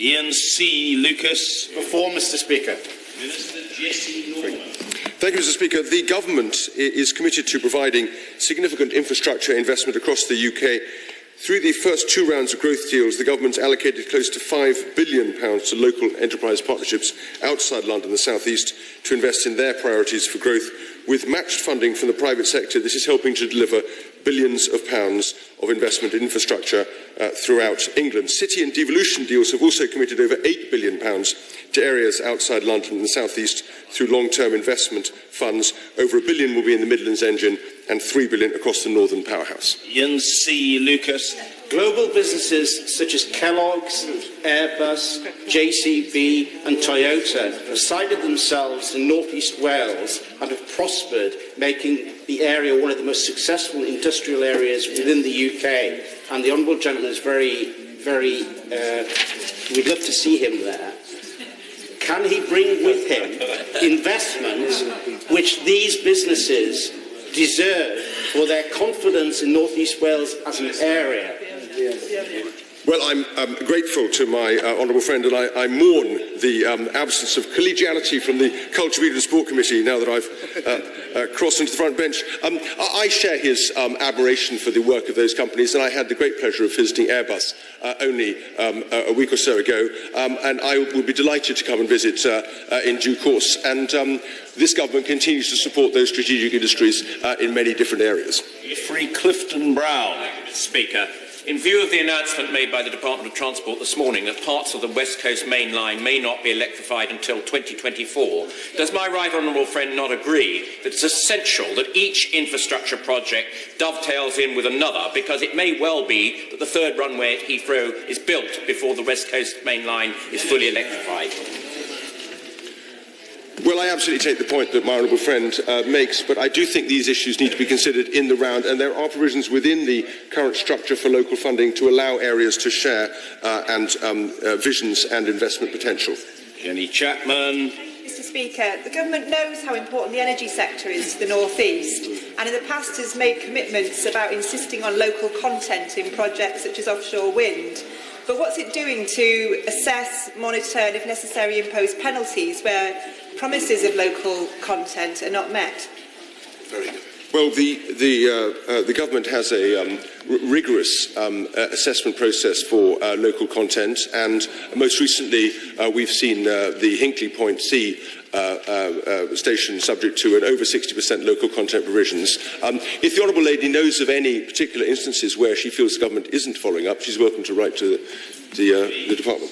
Ian C. Lucas. Before, Mr. Speaker. Minister Jesse Norman. Thank you, Mr. Speaker. The Government is committed to providing significant infrastructure investment across the UK. Through the first two rounds of growth deals, the Government allocated close to £5 billion to local enterprise partnerships outside London and the South East to invest in their priorities for growth. With matched funding from the private sector, this is helping to deliver billions of pounds of investment in infrastructure throughout England. City and devolution deals have also committed over £8 billion to areas outside London and the South East through long-term investment funds. Over £1 billion will be in the Midlands Engine and £3 billion across the Northern Powerhouse. Ian C. Lucas. Global businesses such as Kellogg's, Airbus, JCB and Toyota have sided themselves in North East Wales and have prospered, making the area one of the most successful industrial areas within the UK. And the Honourable Gentleman is we'd love to see him there. Can he bring with him investments which these businesses deserve for their confidence in North East Wales as an area? Well, I'm grateful to my honourable friend, and I mourn the absence of collegiality from the Culture, Media and Sport Committee now that I've crossed into the front bench. I share his admiration for the work of those companies, and I had the great pleasure of visiting Airbus only a week or so ago, and I will be delighted to come and visit in due course. And this government continues to support those strategic industries in many different areas. Free Clifton Brown. Speaker, in view of the announcement made by the Department of Transport this morning that parts of the West Coast Main Line may not be electrified until 2024, does my right honourable friend not agree that it's essential that each infrastructure project dovetails in with another, because it may well be that the third runway at Heathrow is built before the West Coast Main Line is fully electrified? Well, I absolutely take the point that my honourable friend makes, but I do think these issues need to be considered in the round, and there are provisions within the current structure for local funding to allow areas to share visions and investment potential. Jenny Chapman. Mr. Speaker, the Government knows how important the energy sector is to the North East, and in the past has made commitments about insisting on local content in projects such as offshore wind. But what's it doing to assess, monitor and, if necessary, impose penalties where promises of local content are not met? Well, the government has a rigorous assessment process for local content, and most recently we've seen the Hinkley Point C station subject to an over 60% local content provisions. If the Honourable Lady knows of any particular instances where she feels the government isn't following up, she's welcome to write to the department.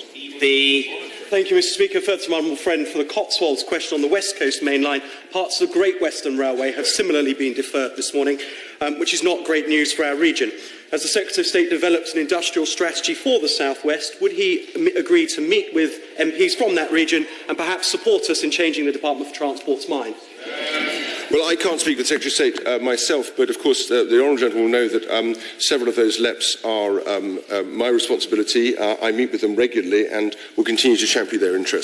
Thank you, Mr. Speaker. Further to my honourable friend, for the Cotswolds question on the West Coast Main Line, parts of the Great Western Railway have similarly been deferred this morning, which is not great news for our region. As the Secretary of State develops an industrial strategy for the South West, would he agree to meet with MPs from that region and perhaps support us in changing the Department for Transport's mind? Well, I can't speak for the Secretary of State myself, but of course the honourable gentleman will know that several of those LEPs are my responsibility. I meet with them regularly and will continue to champion their interests.